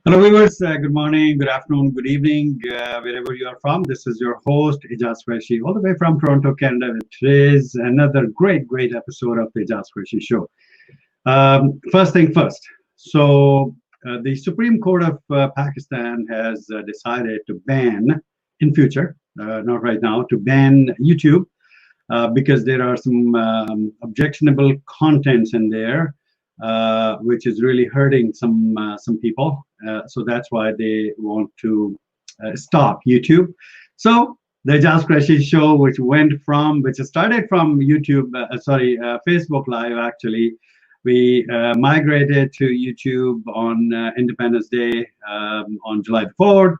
Hello viewers, good morning, good afternoon, good evening, wherever you are from. This is your host, Aijaz Qureshi, all the way from Toronto, Canada. Today's another great episode of the Aijaz Qureshi Show. First thing first, the Supreme Court of Pakistan has decided to ban, in future, not right now, to ban YouTube because there are some objectionable contents in there, which is really hurting some people. So that's why they want to stop YouTube. So the Aijaz Qureshi Show, which started from YouTube, Facebook Live actually, we migrated to YouTube on Independence Day on July 4th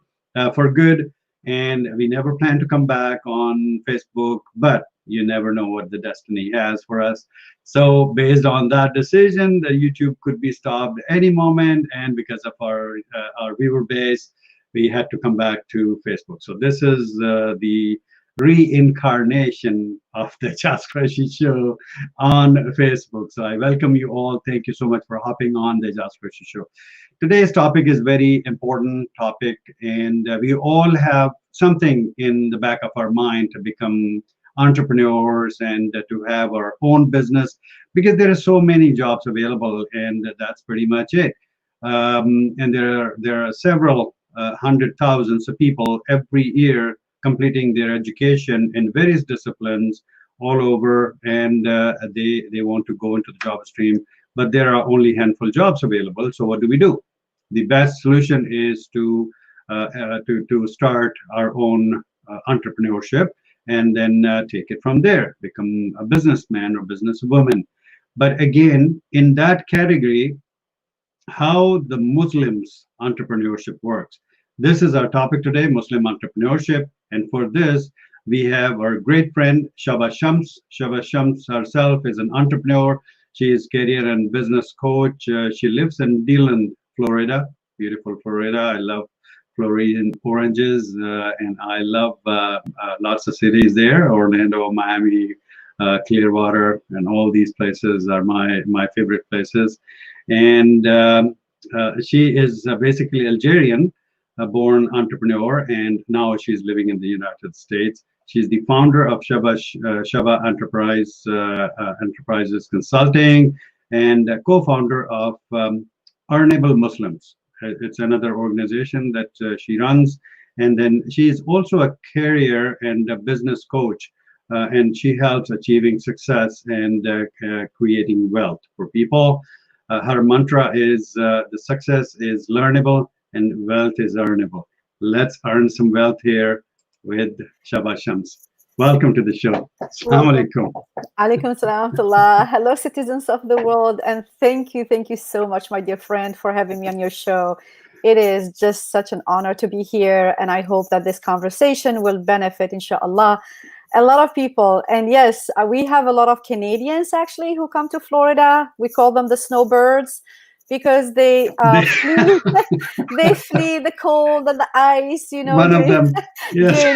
for good, and we never plan to come back on Facebook, but you never know what the destiny has for us. So based on that decision, the YouTube could be stopped any moment, and because of our viewer base, we had to come back to Facebook. So this is the reincarnation of the Aijaz Qureshi Show on Facebook. So I welcome you all. Thank you so much for hopping on the Aijaz Qureshi Show. Today's topic is very important topic, and we all have something in the back of our mind to become entrepreneurs and to have our own business, because there are so many jobs available, and that's pretty much it. And there are several hundred thousands of people every year completing their education in various disciplines all over, and they want to go into the job stream, but there are only a handful of jobs available. So what do? The best solution is to start our own entrepreneurship, and then take it from there, become a businessman or businesswoman. But again, in that category, how the Muslims entrepreneurship works. This is our topic today, Muslim entrepreneurship. And for this, we have our great friend, Shaba Shams. Shaba Shams herself is an entrepreneur. She is career and business coach. She lives in Dillon, Florida, beautiful Florida. I love Floridian oranges, and I love lots of cities there. Orlando, Miami, Clearwater, and all these places are my favorite places. And she is basically Algerian, born entrepreneur, and now she's living in the United States. She's the founder of Shaba Enterprises Consulting, and co-founder of EarnableMuslim. It's another organization that she runs, and then she is also a career and a business coach, and she helps achieving success and creating wealth for people. Her mantra is the success is learnable and wealth is earnable. Let's earn some wealth here with Shaba Shams. Welcome to the show. Assalamu alaikum. Alaikum salam. Hello, citizens of the world, and thank you so much, my dear friend, for having me on your show. It is just such an honor to be here, and I hope that this conversation will benefit, inshallah, a lot of people. And yes, we have a lot of Canadians actually who come to Florida. We call them the snowbirds, because they flee, they flee the cold and the ice, during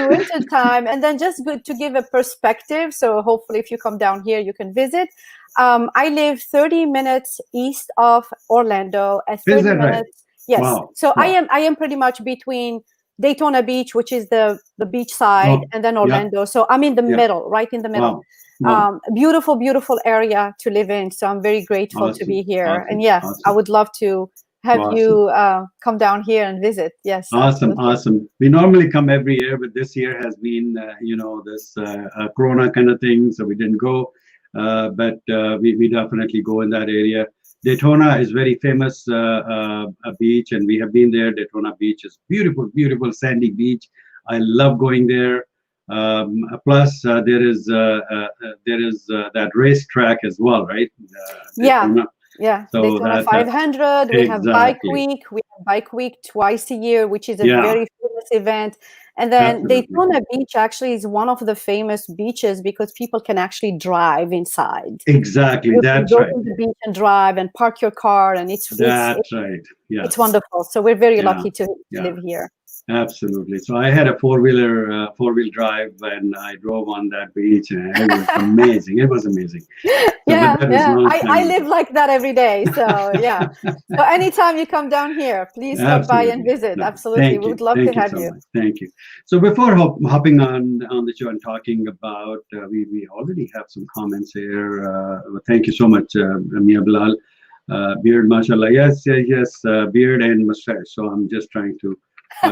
winter time. And then just good to give a perspective. So hopefully if you come down here, you can visit. I live 30 minutes east of Orlando and 30 minutes. Right? Yes. Wow. So wow. I am pretty much between Daytona Beach, which is the beach side, and then Orlando. Yeah. So I'm in the middle, right in the middle. Wow. Wow. Beautiful area to live in. So I'm very grateful to be here. And I would love to have you come down here and visit. Yes. Awesome. We normally come every year, but this year has been, this Corona kind of thing. So we didn't go, but we definitely go in that area. Daytona is very famous a beach, and we have been there. Daytona Beach is beautiful sandy beach. I love going there. Plus, there is that racetrack as well, right? Daytona. So Daytona 500. We have Bike Week. We have Bike Week twice a year, which is a very famous event. And then Daytona Beach actually is one of the famous beaches because people can actually drive inside. Exactly, that's right. Go to the beach and drive and park your car, and it's right. Yeah, it's wonderful. So we're very lucky to live here. Absolutely. So I had a four-wheel drive, and I drove on that beach, and it was amazing. It was amazing. So, Yeah, but that is yeah. long I, time I ago. live like that every day. So yeah. So anytime you come down here, please stop by and Absolutely. visit. No, Absolutely. We would love to Thank you have so you. much. Thank you. So before hopping on the show and talking about, we already have some comments here. Thank you so much, Mia Bilal. Beard, mashallah. Yes, yes, yes. Beard and mustache. So I'm just trying to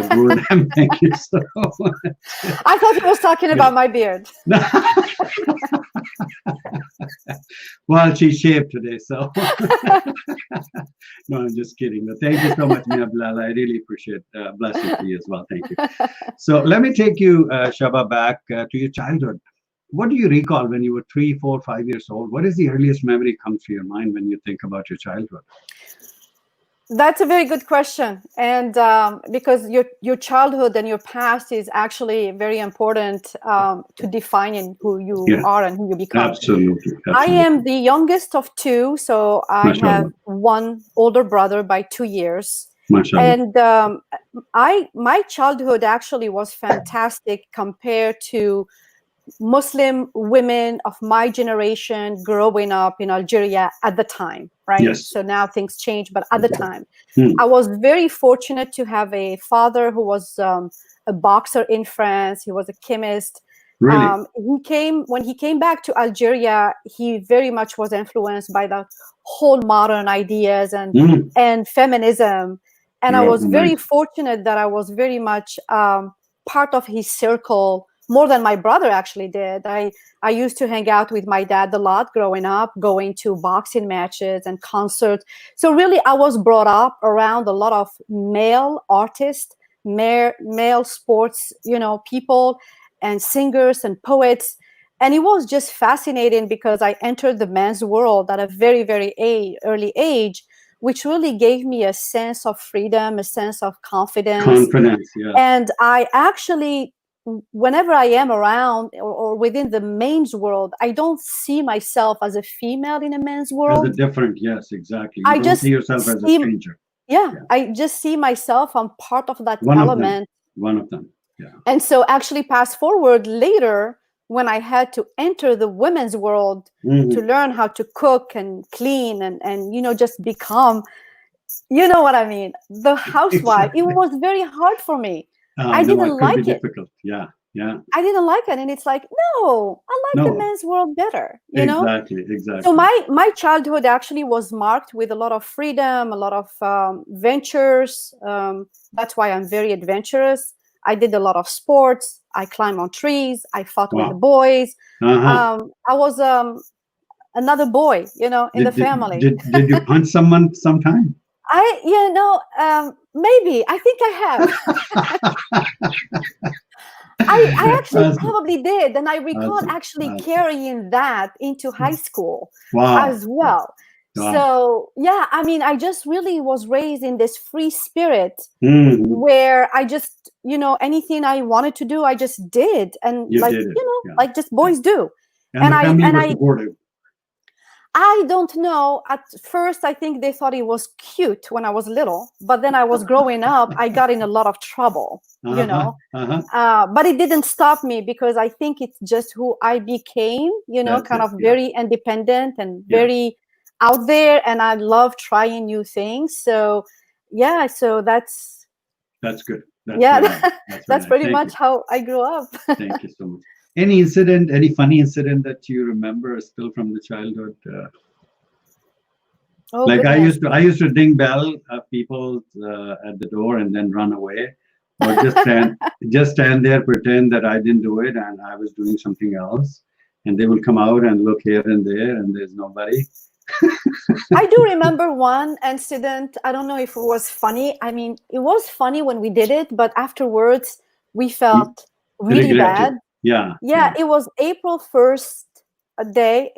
grow them. Thank you so much. I thought he was talking about my beard. Well, she shaved today, so no, I'm just kidding. But thank you so much, Mia Bilal. I really appreciate. Bless you to you as well. Thank you. So let me take you, Shaba, back to your childhood. What do you recall when you were 3, 4, 5 years old? What is the earliest memory comes to your mind when you think about your childhood? That's a very good question, and because your childhood and your past is actually very important to defining who you Yeah, are and who you become. absolutely. I am Absolutely. the youngest of two, so I Mashallah. have one older brother by 2 years, Mashallah. and my childhood actually was fantastic compared to Muslim women of my generation growing up in Algeria at the time, right? Yes. So now things change, but at the time, Hmm. I was very fortunate to have a father who was a boxer in France. He was a chemist. Really? When he came back to Algeria, he very much was influenced by the whole modern ideas Hmm. and feminism. And I Yeah, was very nice. fortunate that I was very much part of his circle more than my brother actually did. I used to hang out with my dad a lot growing up, going to boxing matches and concerts. So really, I was brought up around a lot of male artists, male sports, people and singers and poets. And it was just fascinating because I entered the men's world at a very, very early age, which really gave me a sense of freedom, a sense of confidence. Confidence, yeah. And I actually, whenever I am around or within the men's world, I don't see myself as a female in a men's As a world. different, yes, exactly. You I don't see just yourself as a see, stranger. yeah, Yeah. I just see myself, I'm part of that One of them. element. One of them. Yeah. And so actually fast forward later, when I had to enter the women's world Mhm. to learn how to cook and clean and just become, you know what I mean, the housewife, it Exactly. was very hard for me. I No, it didn't could be like it. difficult. Yeah. Yeah. I didn't like it. And it's like, no, I like the No. men's world better, Exactly. So Exactly. my childhood actually was marked with a lot of freedom, a lot of ventures. That's why I'm very adventurous. I did a lot of sports. I climbed on trees. I fought with the Wow. boys. Uh-huh. I was another boy, in the Did, did, family. did you punch someone sometime? Maybe. I think I have. I actually Awesome. probably did. And I recall Awesome. actually Awesome. carrying that into high school Wow. as well. Wow. So, yeah, I mean, I just really was raised in this free spirit Mhm. where I just, anything I wanted to do, I just did. And You did it. Yeah. like just boys do. And the family was supportive. I don't know. At first, I think they thought it was cute when I was little, but then I was growing up. I got in a lot of trouble, Uh-huh. Uh-huh. But it didn't stop me because I think it's just who I became, That's kind it. of Yeah. very independent and Yeah. very out there. And I love trying new things. So, yeah, so that's good. That's yeah, very nice. that's Very pretty nice. much how I grew up. Thank you so much. Any incident, any funny incident that you remember still from the childhood? Oh, Like goodness. I used to ding bell people at the door and then run away, or just stand there, pretend that I didn't do it and I was doing something else, and they will come out and look here and there, and there's nobody. I do remember one incident. I don't know if it was funny. I mean, it was funny when we did it, but afterwards we felt really Regretted. bad. Yeah. Yeah, it was April 1st,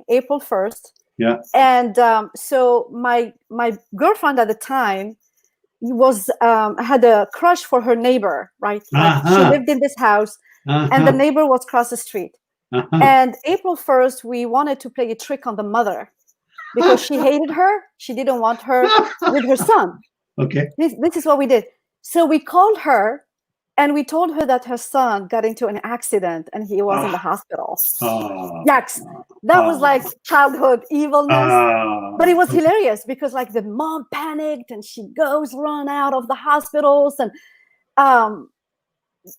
April 1st. Yeah. And so my girlfriend at the time had a crush for her neighbor, right? Like she Uh-huh. lived in this house and the Uh-huh. neighbor was across the street. Uh-huh. And April 1st, we wanted to play a trick on the mother because she hated her. She didn't want her with her son. Okay. This is what we did. So we called her And we told her that her son got into an accident and he was in the hospital. Yes, that was like childhood evilness. But it was hilarious because like the mom panicked and she run out of the hospitals. And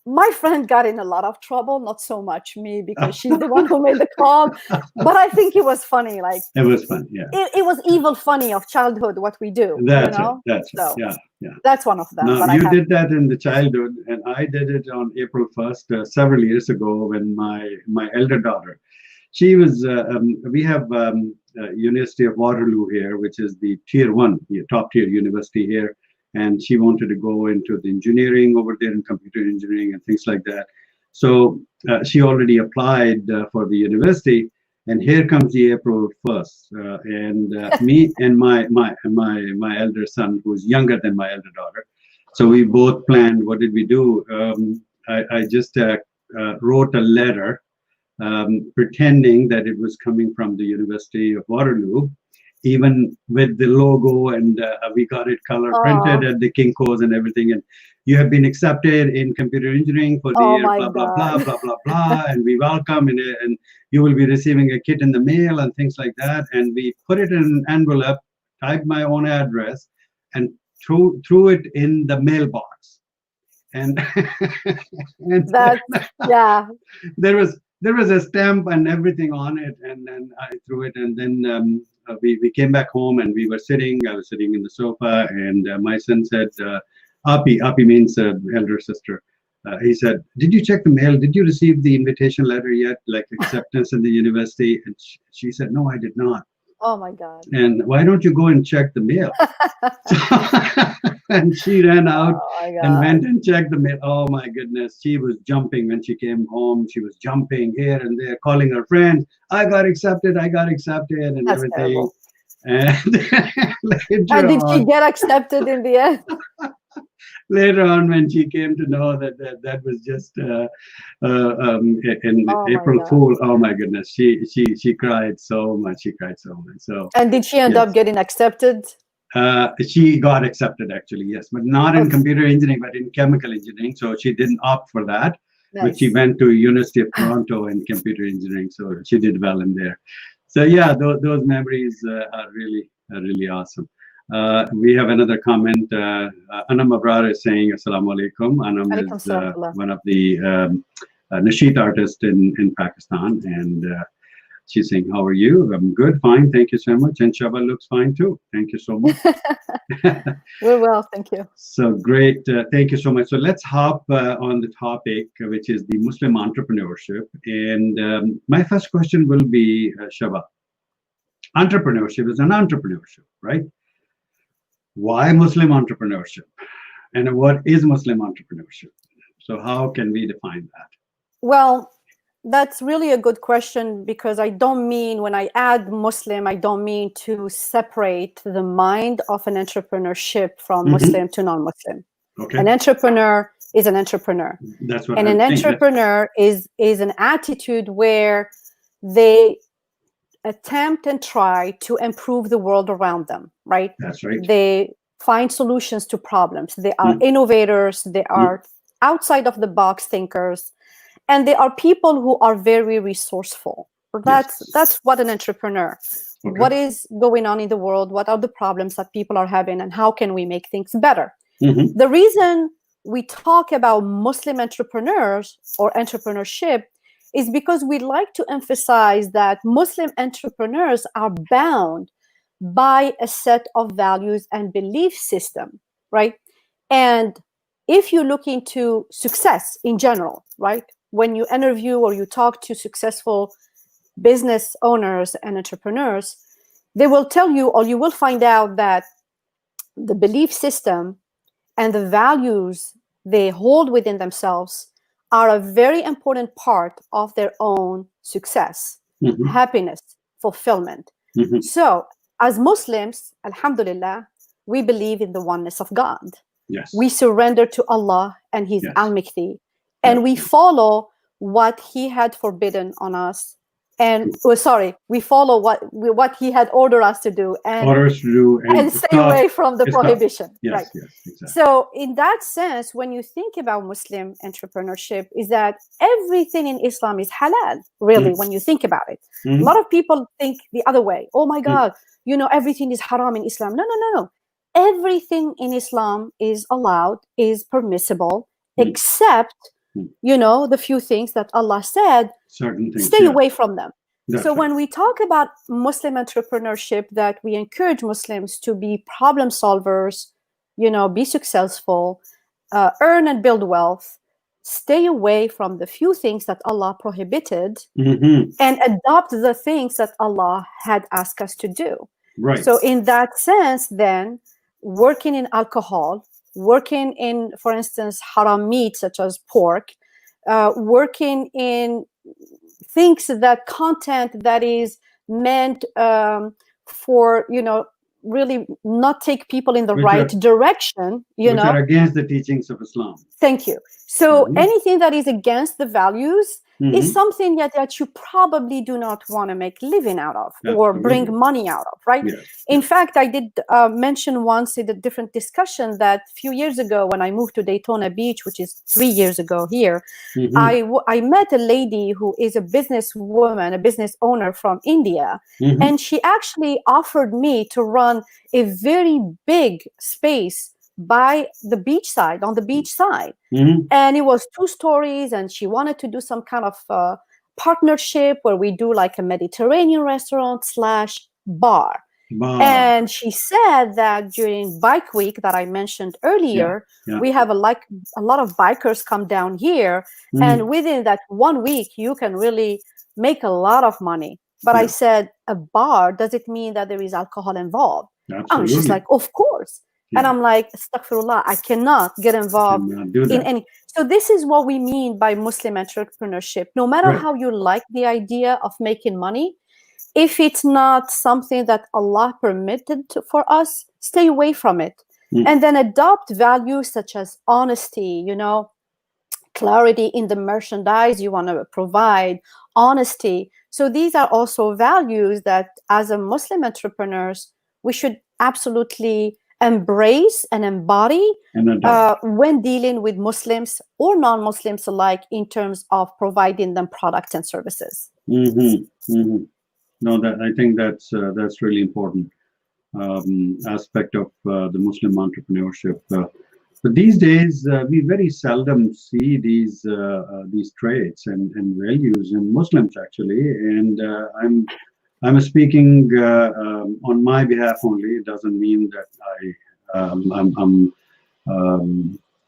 my friend got in a lot of trouble, not so much me because she's the one who made the call. But I think it was funny. Like it was fun, yeah. It was evil funny of childhood, what we do. That's you know? right. That's right. So, yeah. That's one of them. Now, you did that in the childhood, and I did it on April 1st, several years ago when my elder daughter, she was, we have University of Waterloo here, which is the tier 1, top tier university here. And she wanted to go into the engineering over there in computer engineering and things like that. So she already applied for the university. And here comes the April 1st, and me and my elder son, who's younger than my elder daughter. So we both planned. What did we do? I just wrote a letter pretending that it was coming from the University of Waterloo, even with the logo, and we got it color printed at the Kinko's and everything. And you have been accepted in computer engineering for the year, blah, blah, blah, blah, blah, blah, and we welcome, and you will be receiving a kit in the mail and things like that. And we put it in an envelope, typed my own address, and threw it in the mailbox. And, there was a stamp and everything on it, and then I threw it, and then we came back home, and I was sitting in the sofa, and my son said, Api means elder sister. He said, did you check the mail? Did you receive the invitation letter yet, like acceptance in the university? And she said, no, I did not. Oh my God. And why don't you go and check the mail? And she ran out and went and checked the mail. Oh my goodness. She was jumping when she came home. She was jumping here and there, calling her friends. I got accepted, and that's everything. Terrible. And did she get accepted in the end? Later on, when she came to know that was just in April Fool, oh my goodness, she cried so much. So. And did she end up getting accepted? She got accepted, actually, yes, but not in computer engineering, but in chemical engineering. So she didn't opt for that. Nice. But she went to University of Toronto in computer engineering, so she did well in there. So yeah, those memories are really awesome. We have another comment. Anam Abrar is saying Assalamu alaikum. Anam is one of the nasheed artists in Pakistan, and she's saying, how are you? I'm good, fine, thank you so much. And Shaba looks fine too. Thank you so much. We're well, thank you. So great, thank you so much. So let's hop on the topic, which is the Muslim entrepreneurship. And my first question will be, Shaba, entrepreneurship is an entrepreneurship, right? Why Muslim entrepreneurship? And what is Muslim entrepreneurship? So how can we define that? Well, that's really a good question, because I don't mean, when I add Muslim, I don't mean to separate the mind of an entrepreneurship from Muslim to non-Muslim. Okay. An entrepreneur is an entrepreneur. That's what and an entrepreneur is an attitude where they attempt and try to improve the world around them, right? That's right. They find solutions to problems. They are innovators. They are outside of the box thinkers. And they are people who are very resourceful. That's what an entrepreneur. Okay. What is going on in the world? What are the problems that people are having? And how can we make things better? The reason we talk about Muslim entrepreneurs or entrepreneurship is because we like to emphasize that Muslim entrepreneurs are bound by a set of values and belief system, right? And if you look into success in general, right? When you interview or you talk to successful business owners and entrepreneurs, they will tell you, or you will find out, that the belief system and the values they hold within themselves are a very important part of their own success, happiness, fulfillment. So as Muslims, alhamdulillah, we believe in the oneness of God. Yes. We surrender to Allah and His Al-Mikthi, and we follow what He had forbidden on us, and we follow what he had ordered us to do, and orders to do, and stay away from the prohibition. Yes, right. yes, exactly. So in that sense, when you think about Muslim entrepreneurship, is that everything in Islam is halal, really, when you think about it. A lot of people think the other way. Oh my God, everything is haram in Islam. No, no, no, no. Everything in Islam is allowed, is permissible, except, the few things that Allah said, certain things, stay away from them. That's so right. when we talk about Muslim entrepreneurship, that we encourage Muslims to be problem solvers, be successful, earn and build wealth, stay away from the few things that Allah prohibited, and adopt the things that Allah had asked us to do. Right. So in that sense, then, working in alcohol, working in, for instance, haram meat such as pork, working in things, that content that is meant for, really not take people in the right direction, which are against the teachings of Islam. Thank you. So anything that is against the values is something that you probably do not want to make living out of or bring money out of, right? Yes. In fact, I did mention once in a different discussion that a few years ago when I moved to Daytona Beach, which is 3 years ago here, I met a lady who is a businesswoman, a business owner from India, and she actually offered me to run a very big space by the beach side, on the beach side. And it was 2 stories, and she wanted to do some kind of partnership where we do like a Mediterranean restaurant / bar. And she said that during Bike Week that I mentioned earlier, we have a lot of bikers come down here, and within that 1 week, you can really make a lot of money. But I said, a bar, does it mean that there is alcohol involved? And she's like, of course. And I'm like, astaghfirullah, I cannot get involved in any. So this is what we mean by Muslim entrepreneurship. No matter how you like the idea of making money, if it's not something that Allah permitted for us, stay away from it. And then adopt values such as honesty, clarity in the merchandise you want to provide, honesty. So these are also values that as a Muslim entrepreneurs, we should absolutely embrace and embody when dealing with Muslims or non-Muslims alike in terms of providing them products and services. No, I think that's really important aspect of the Muslim entrepreneurship. But these days, we very seldom see these traits and values in Muslims actually. And I'm speaking on my behalf only. It doesn't mean that I'm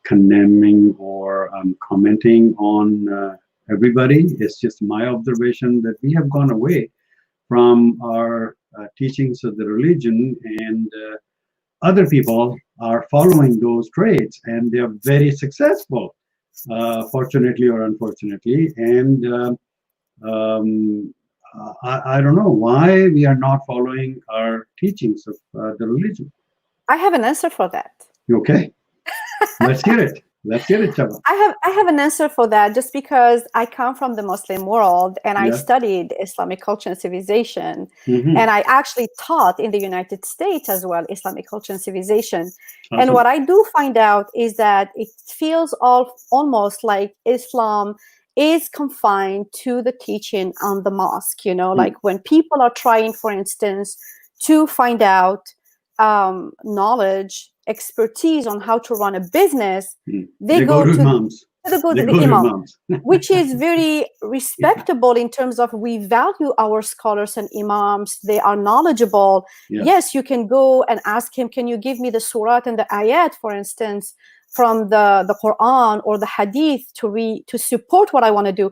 condemning or I'm commenting on everybody. It's just my observation that we have gone away from our teachings of the religion, and other people are following those traits, and they are very successful, fortunately or unfortunately. And I don't know why we are not following our teachings of the religion. I have an answer for that. Okay, let's hear it. Let's hear it, Shaba. I have an answer for that, just because I come from the Muslim world and I studied Islamic culture and civilization, and I actually taught in the United States as well Islamic culture and civilization. Awesome. And what I do find out is that it feels almost like Islam is confined to the teaching on the mosque. Like when people are trying, for instance, to find out knowledge, expertise on how to run a business, they go to imams. They go to the imam, which is very respectable in terms of we value our scholars and imams. They are knowledgeable. Yes, you can go and ask him, can you give me the surat and the ayat, for instance, from the Quran or the Hadith to support what I want to do.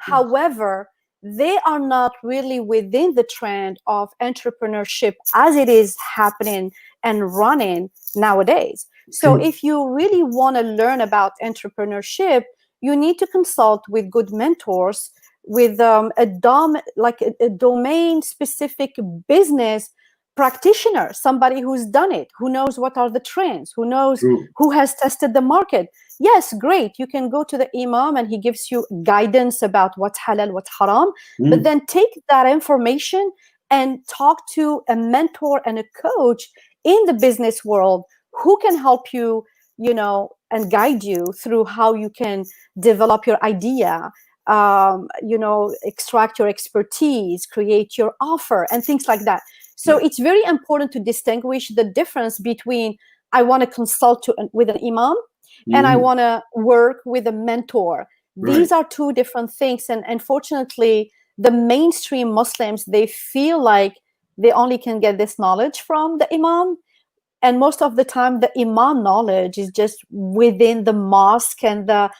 However, they are not really within the trend of entrepreneurship as it is happening and running nowadays. So if you really want to learn about entrepreneurship, you need to consult with good mentors, with a domain-specific business practitioner, somebody who's done it, who knows what are the trends, who knows, True. who has tested the market. Yes, great. You can go to the imam and he gives you guidance about what's halal, what's haram, but then take that information and talk to a mentor and a coach in the business world who can help you, and guide you through how you can develop your idea, extract your expertise, create your offer, and things like that. So it's very important to distinguish the difference between I want to consult with an imam and I want to work with a mentor. These are two different things. And unfortunately, the mainstream Muslims, they feel like they only can get this knowledge from the imam. And most of the time, the imam knowledge is just within the mosque and the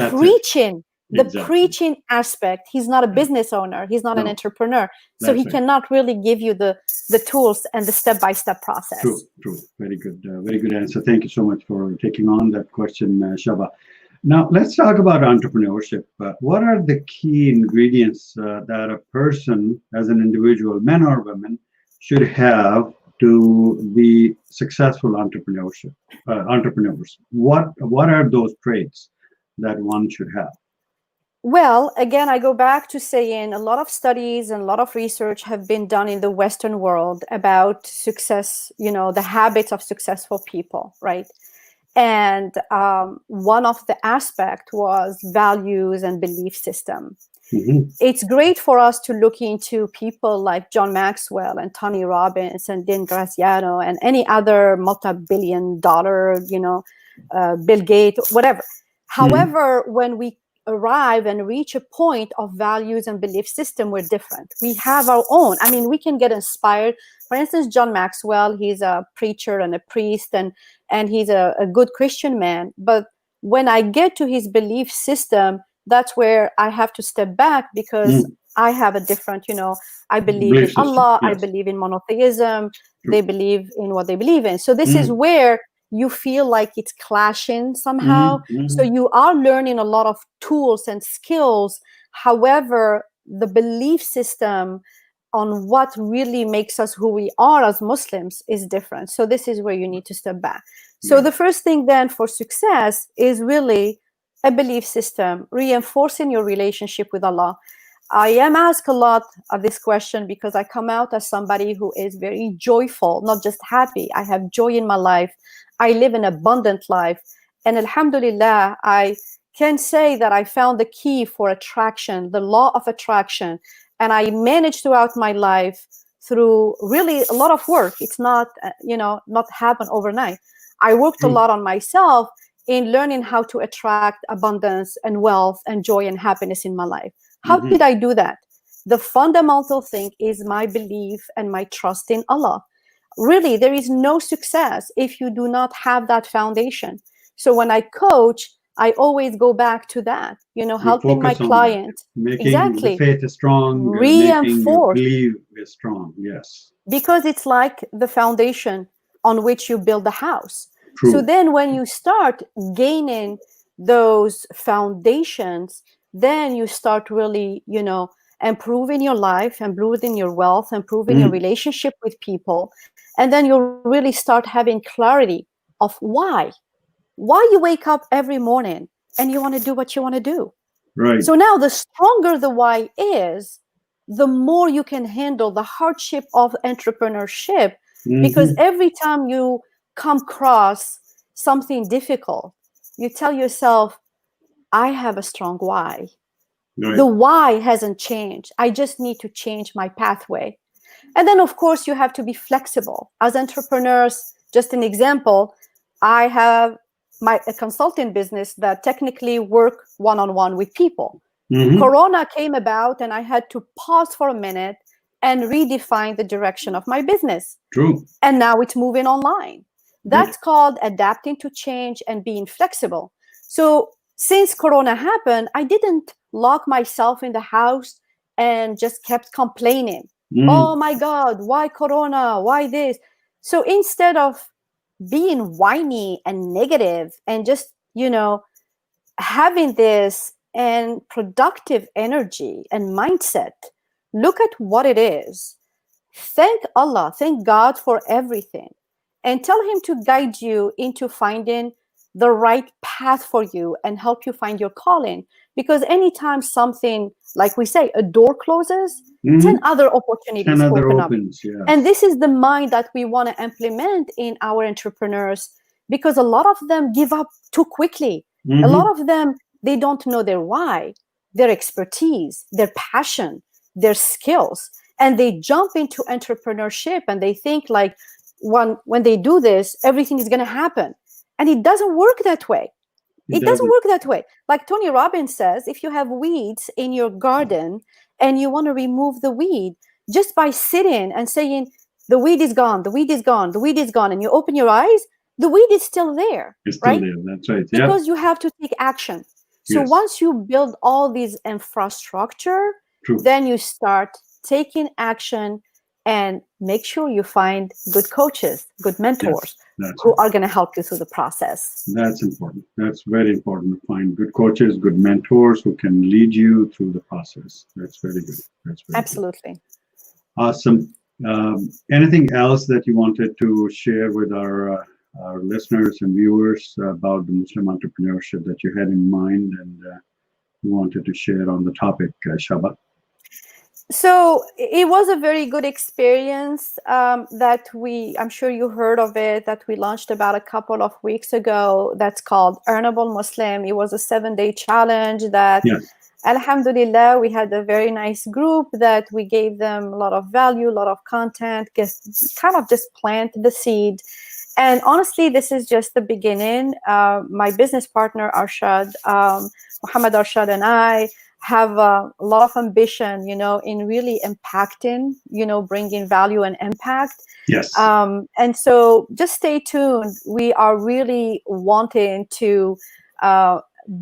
preaching. The preaching aspect. He's not a business owner. He's not an entrepreneur. So he cannot really give you the tools and the step-by-step process. True. Very good answer. Thank you so much for taking on that question, Shaba. Now, let's talk about entrepreneurship. What are the key ingredients that a person, as an individual, men or women, should have to be successful entrepreneurs? What are those traits that one should have? Well, again, I go back to saying a lot of studies and a lot of research have been done in the Western world about success, the habits of successful people, right? And one of the aspects was values and belief system. It's great for us to look into people like John Maxwell and Tony Robbins and Dean Graziano and any other multi-billion-dollar, Bill Gates, whatever. However, when we arrive and reach a point of values and belief system, we're different. We have our own. I mean, we can get inspired. For instance, John Maxwell, he's a preacher and a priest, and he's a good Christian man. But when I get to his belief system, that's where I have to step back because I have a different, I believe in Allah, I believe in monotheism, they believe in what they believe in. So this is where you feel like it's clashing somehow. So you are learning a lot of tools and skills. However, the belief system on what really makes us who we are as Muslims is different. So this is where you need to step back. So the first thing then for success is really a belief system, reinforcing your relationship with Allah. I am asked a lot of this question because I come out as somebody who is very joyful, not just happy. I have joy in my life. I live an abundant life. And alhamdulillah, I can say that I found the key for attraction, the law of attraction. And I managed throughout my life through really a lot of work. It's not, not happen overnight. I worked a lot on myself in learning how to attract abundance and wealth and joy and happiness in my life. How did I do that? The fundamental thing is my belief and my trust in Allah. Really, there is no success if you do not have that foundation. So when I coach, I always go back to that, helping my client. Making the faith strong, reinforce. Making your belief is strong, yes. Because it's like the foundation on which you build the house. True. So then when you start gaining those foundations, then you start really, improving your life, improving your wealth, improving your relationship with people. And then you really start having clarity of why you wake up every morning and you want to do what you want to do. Right. So now the stronger the why is, the more you can handle the hardship of entrepreneurship, because every time you come across something difficult, you tell yourself, I have a strong why. Right. The why hasn't changed. I just need to change my pathway. And then, of course, you have to be flexible. As entrepreneurs, just an example, I have a consulting business that technically work one-on-one with people. Corona came about and I had to pause for a minute and redefine the direction of my business. True. And now it's moving online. That's called adapting to change and being flexible. So since Corona happened, I didn't lock myself in the house and just kept complaining. Oh my God, why Corona? Why this? So instead of being whiny and negative and just, having this and productive energy and mindset, look at what it is. thank Allah, thank God for everything, and tell him to guide you into finding the right path for you and help you find your calling. Because anytime something, like we say, a door closes, 10 other opportunities open up. Yeah. And this is the mind that we want to implement in our entrepreneurs, because a lot of them give up too quickly. A lot of them, they don't know their why, their expertise, their passion, their skills, and they jump into entrepreneurship and they think like when they do this, everything is going to happen. And it doesn't work that way. It doesn't work that way. Like Tony Robbins says, if you have weeds in your garden and you want to remove the weed, just by sitting and saying, the weed is gone, the weed is gone, the weed is gone, and you open your eyes, the weed is still there. It's still there. That's right. Yeah. Because you have to take action. So once you build all these infrastructure, then you start taking action and make sure you find good coaches, good mentors who are going to help you through the process. That's important. That's very important to find good coaches, good mentors who can lead you through the process. That's very good. That's very Absolutely. Good. Awesome. Anything else that you wanted to share with our listeners and viewers about the Muslim entrepreneurship that you had in mind and you wanted to share on the topic, Shaba? So it was a very good experience that I'm sure you heard of it, that we launched about a couple of weeks ago. That's called EarnableMuslim. It was a 7-day challenge that, alhamdulillah, we had a very nice group that we gave them a lot of value, a lot of content, kind of just plant the seed. And honestly, this is just the beginning. My business partner, Arshad, Muhammad Arshad, and I have a lot of ambition, in really impacting, bringing value and impact. Yes. And so just stay tuned. We are really wanting to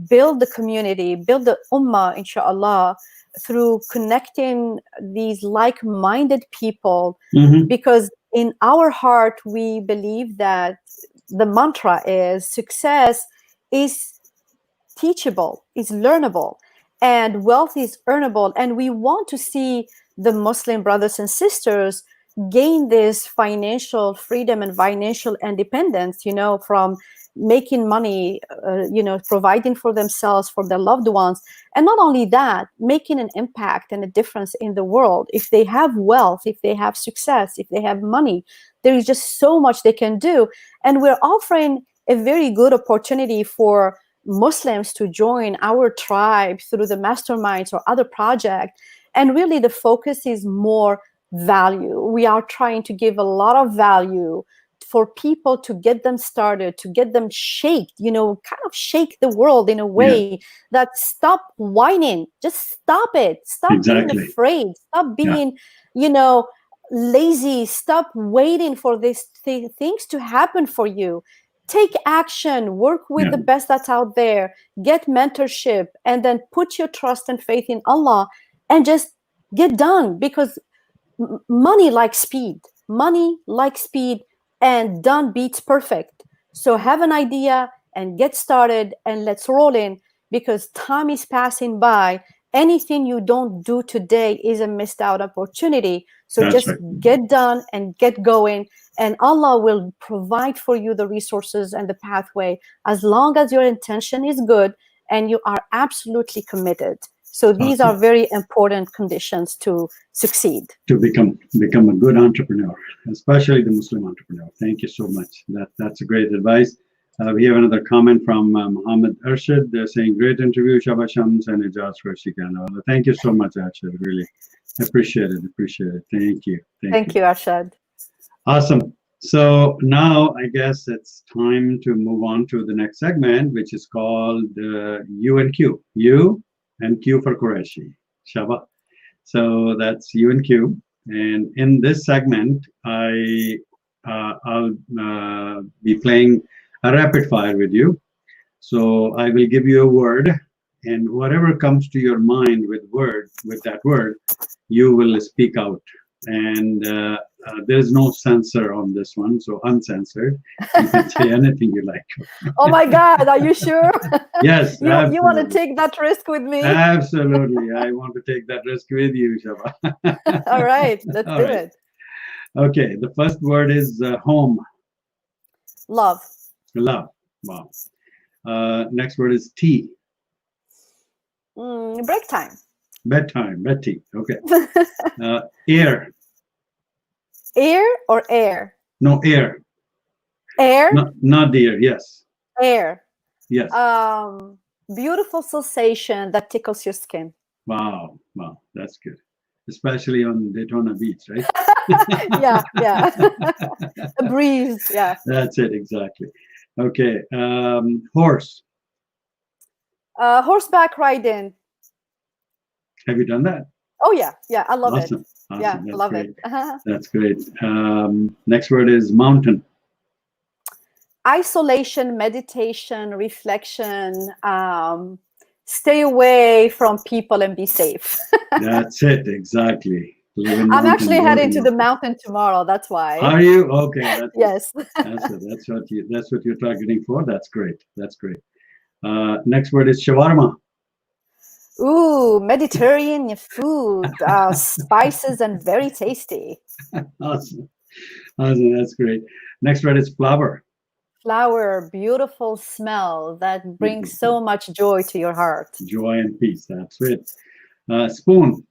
build the community, build the ummah, inshallah, through connecting these like-minded people, because in our heart, we believe that the mantra is success is teachable, is learnable, and wealth is earnable. And we want to see the Muslim brothers and sisters gain this financial freedom and financial independence, from making money, providing for themselves, for their loved ones. And not only that, making an impact and a difference in the world. If they have wealth, if they have success, if they have money, there is just so much they can do. And we're offering a very good opportunity for Muslims to join our tribe through the masterminds or other projects. And really the focus is more value. We are trying to give a lot of value for people to get them started, to get them shaked, kind of shake the world in a way that stop whining, just stop it. Stop being afraid, stop being, lazy, stop waiting for these things to happen for you. Take action, work with the best that's out there, get mentorship, and then put your trust and faith in Allah and just get done, because money likes speed. Money likes speed, and done beats perfect. So have an idea and get started and let's roll in, because time is passing by. Anything you don't do today is a missed out opportunity. So just get done and get going, and Allah will provide for you the resources and the pathway, as long as your intention is good and you are absolutely committed. So these are very important conditions to succeed. To become a good entrepreneur, especially the Muslim entrepreneur. Thank you so much. That's a great advice. We have another comment from Muhammad Arshad. They're saying, great interview, Shaba Shams and Aijaz Qureshi Show. Thank you so much, Arshad. Really appreciate it. Thank you. Thank you, Arshad. Awesome. So now I guess it's time to move on to the next segment, which is called U and Q. U and Q for Qureshi, Shaba. So that's U and Q. And in this segment, I'll be playing a rapid fire with you. So I will give you a word, and whatever comes to your mind with that word, you will speak out. And there's no censor on this one, so uncensored. You can say anything you like. Oh my God, are you sure? Yes. You want to take that risk with me? Absolutely. I want to take that risk with you, Shaba. All right, let's do it. Okay, the first word is home. Love. Love. Wow. Next word is tea. Break time. Bedtime. Bed tea. Okay. Air. Air or air? No, air. Air? Not the air. Yes. Air. Yes. Beautiful sensation that tickles your skin. Wow. Wow. That's good. Especially on Daytona Beach, right? Yeah. A breeze. Yeah. That's it. Exactly. Okay. Horse. Horseback riding. Have you done that? Oh, yeah. I love it. Awesome. Yeah, That's love great. it. That's great. Next word is mountain. Isolation, meditation, reflection. Stay away from people and be safe. That's it. Exactly. I'm actually heading to the mountain tomorrow. That's why. Are you? Okay. Yes. That's what you're targeting for. That's great. That's great. Next word is shawarma. Ooh, Mediterranean food, spices and very tasty. Awesome. That's great. Next word is flower. Flower, beautiful smell that brings so much joy to your heart. Joy and peace. That's it. Spoon.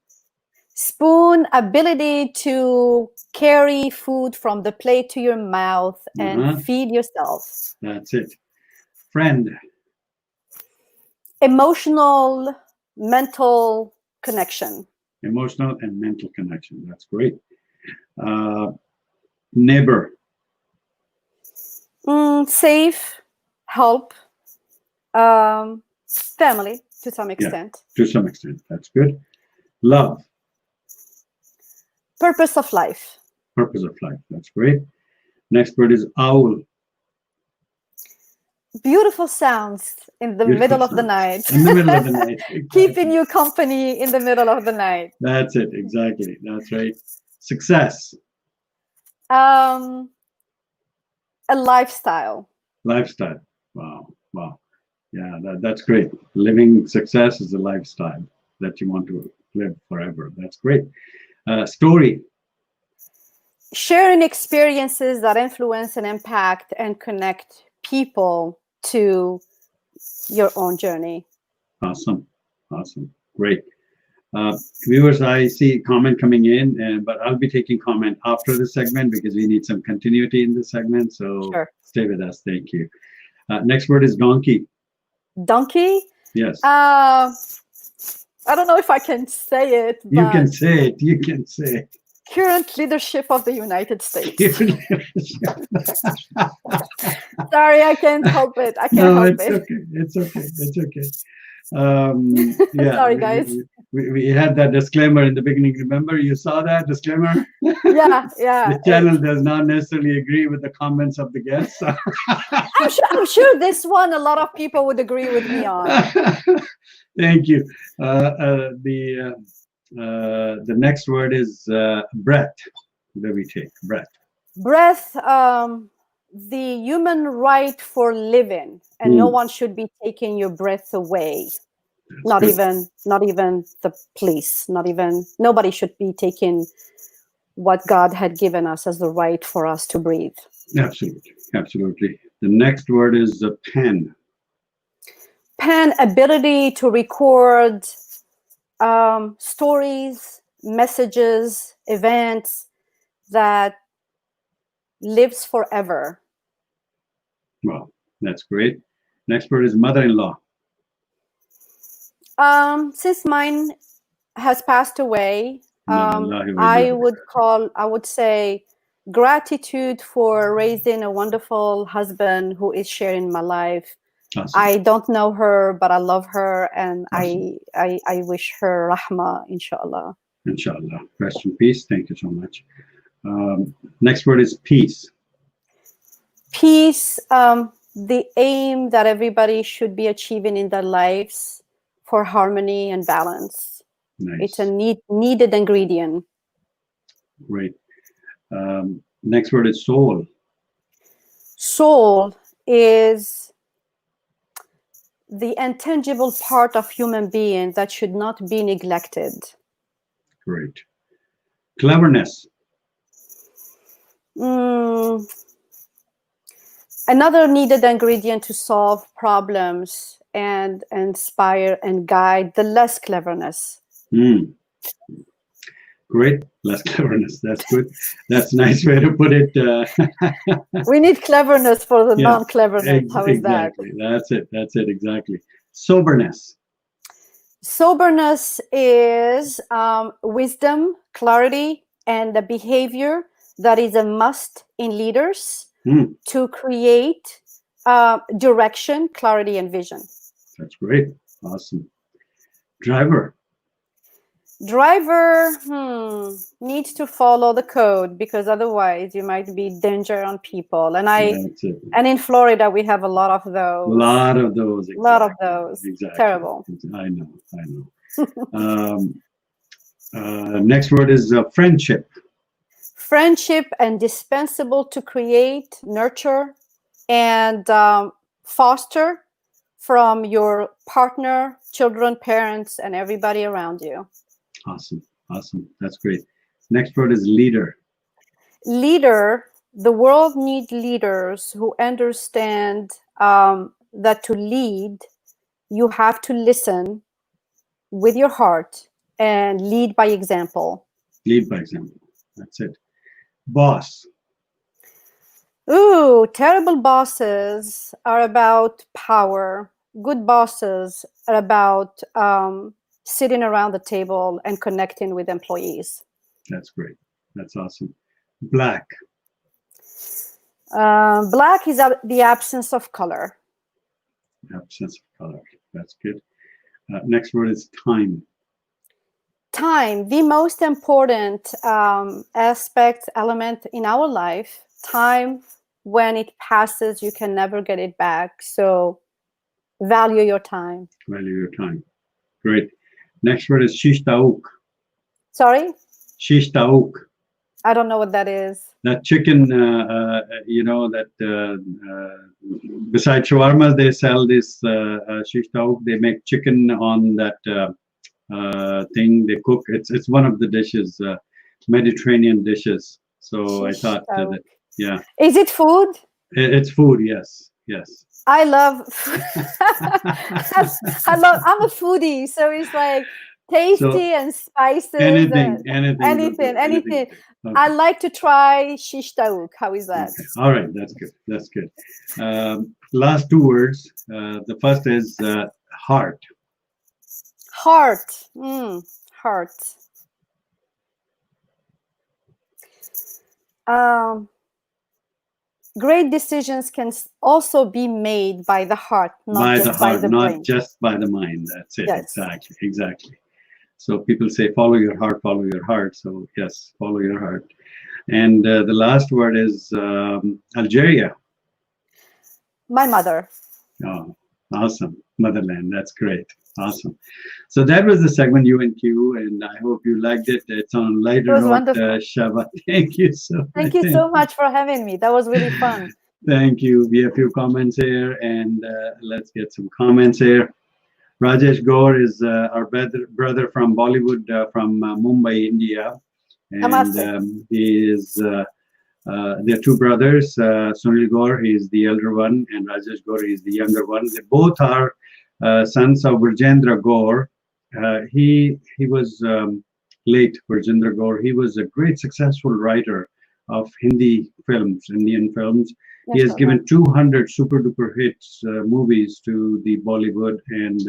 Spoon, ability to carry food from the plate to your mouth and feed yourself. That's it. Friend. Emotional, mental connection. Emotional and mental connection. That's great. Neighbor. Safe, help, family to some extent. Yeah, to some extent. That's good. Love. Purpose of life. Purpose of life. That's great. Next word is owl. Beautiful sounds in the middle of the night. In the middle of the night. Exactly. Keeping you company in the middle of the night. That's it. Exactly. That's right. Success. A lifestyle. Lifestyle. Wow. Yeah, that's great. Living success is a lifestyle that you want to live forever. That's great. Story. Sharing experiences that influence and impact and connect people to your own journey. Awesome. Great. Viewers, I see comment coming in, but I'll be taking comment after the segment because we need some continuity in this segment. So sure. Stay with us. Thank you. Next word is donkey. Donkey? Yes. I don't know if I can say it. But you can say it. You can say it. Current leadership of the United States. Sorry, I can't help it. I can't help it. It's okay. Yeah. Sorry, guys. We had that disclaimer in the beginning. Remember, you saw that disclaimer? Yeah. The channel does not necessarily agree with the comments of the guests. I'm sure this one a lot of people would agree with me on. Thank you. The next word is breath. That we take breath. Breath. The human right for living, and no one should be taking your breath away. Not even the police. Nobody should be taking what God had given us as the right for us to breathe. Absolutely. The next word is pen. Pen, ability to record stories, messages, events that lives forever. Wow, that's great. Next word is mother-in-law. Since mine has passed away, I would say gratitude for raising a wonderful husband who is sharing my life. Awesome. I don't know her, but I love her, and awesome. I wish her rahmah, inshallah. Inshallah. Rest in peace. Thank you so much. Next word is peace. Peace, the aim that everybody should be achieving in their lives for harmony and balance. Nice. It's a needed ingredient. Great. Next word is soul. Soul is the intangible part of human being that should not be neglected. Great. Cleverness. Mm, another needed ingredient to solve problems and inspire and guide, the less cleverness. Great, less cleverness. That's good. That's a nice way to put it. We need cleverness for the Yeah, non-cleverness. How is that? exactly. That's it. That's it. Exactly. Soberness. Soberness is wisdom, clarity, and the behavior that is a must in leaders to create direction, clarity, and vision. That's great. Awesome. Driver. Driver needs to follow the code, because otherwise you might be danger on people. And in Florida we have a lot of those. A lot of those. Exactly. A lot of those. Exactly. Terrible. I know. Next word is friendship. Friendship, indispensable to create, nurture, and foster from your partner, children, parents, and everybody around you. Awesome. Awesome. That's great. Next word is leader. Leader. The world needs leaders who understand that to lead, you have to listen with your heart and lead by example. Lead by example. That's it. Boss. Ooh, terrible bosses are about power. Good bosses are about sitting around the table and connecting with employees. That's great. That's awesome. Black. Black is the absence of color. Absence of color. That's good. Next word is time. Time, the most important element in our life. Time, when it passes, you can never get it back. So value your time. Value your time. Great. Next word is shish taouk. Sorry? Shish taouk. I don't know what that is. That chicken, besides shawarmas, they sell this shish taouk. They make chicken on that thing they cook. It's one of the dishes, Mediterranean dishes. So shish I thought that, yeah. Is it food? It's food, yes. Yes. I love I'm a foodie, so it's like tasty and spices. Anything. Okay. I like to try shish taouk. How is that? Okay. All right, that's good. That's good. Last two words. The first is heart. Heart. Heart. Great decisions can also be made by the heart, not just by the brain. Not just by the mind. That's it. Yes. Exactly. So people say, follow your heart, follow your heart. So yes, follow your heart. And the last word is Algeria. My mother. Oh, awesome. Motherland. That's great. Awesome. So that was the segment U&Q, and I hope you liked it. It's on lighter note, Shaba. Thank you so much. Thank you so much for having me. That was really fun. Thank you. We have a few comments here, and let's get some comments here. Rajesh Gaur is our brother from Bollywood, from Mumbai, India. And he is, they're two brothers. Sunil Gaur, he is the elder one, and Rajesh Gaur, he is the younger one. They both are sons of Virjendra Gaur. He was late, Virjendra Gaur. He was a great successful writer of Hindi films, Indian films. He has given 200 super duper hits movies to the Bollywood, and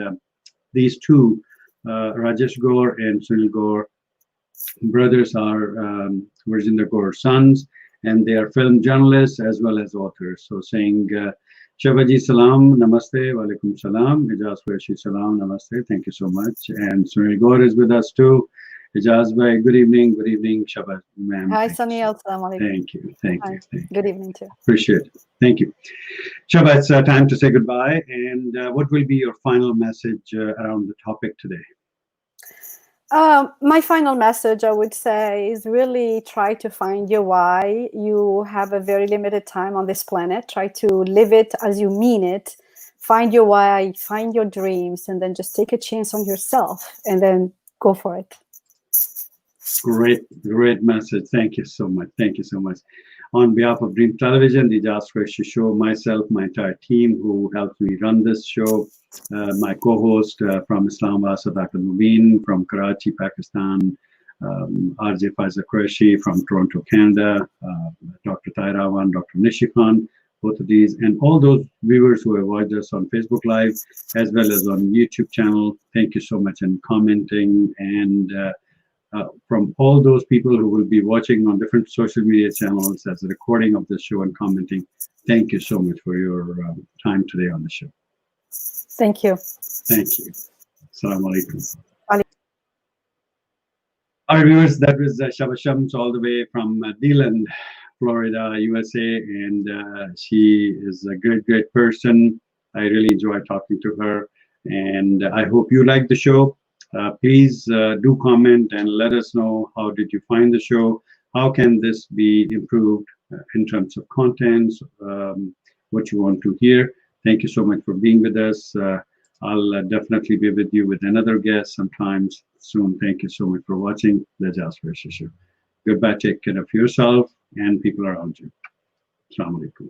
these two, Rajesh Gaur and Sunil Gaur, brothers, are Virjendra Gaur's sons, and they are film journalists as well as authors. So saying Shaba ji salam, namaste, walaikum salam, Aijaz Qureshi salam, namaste, thank you so much. And Sunil Gaur is with us too. Aijaz bhai, good evening, Shaba ma'am. Hi Sunil, thank you. Good evening too. Appreciate it. Thank you. Shaba, it's time to say goodbye. And what will be your final message around the topic today? My final message, I would say, is really try to find your why. You have a very limited time on this planet. Try to live it as you mean it. Find your why, find your dreams, and then just take a chance on yourself and then go for it. Great message. Thank you so much. On behalf of Dream Television, the Aijaz Qureshi Show, myself, my entire team who helped me run this show, my co-host from Islamabad, Dr. Mubin, from Karachi, Pakistan, Aijaz Qureshi from Toronto, Canada, Dr. Tairawan, Dr. Nishikhan, both of these, and all those viewers who have watched us on Facebook Live, as well as on YouTube channel. Thank you so much, and commenting, and from all those people who will be watching on different social media channels as a recording of the show and commenting. Thank you so much for your time today on the show. Thank you. Thank you. Assalamu alaikum. All right, viewers, that was Shaba Shams all the way from Dillon, Florida, USA, and she is a great, great person. I really enjoy talking to her, and I hope you like the show. Please do comment and let us know, how did you find the show? How can this be improved in terms of contents, what you want to hear? Thank you so much for being with us. I'll definitely be with you with another guest sometimes soon. Thank you so much for watching the Aijaz Qureshi Show. Goodbye. Take care of yourself and people around you. Assalamu alaikum.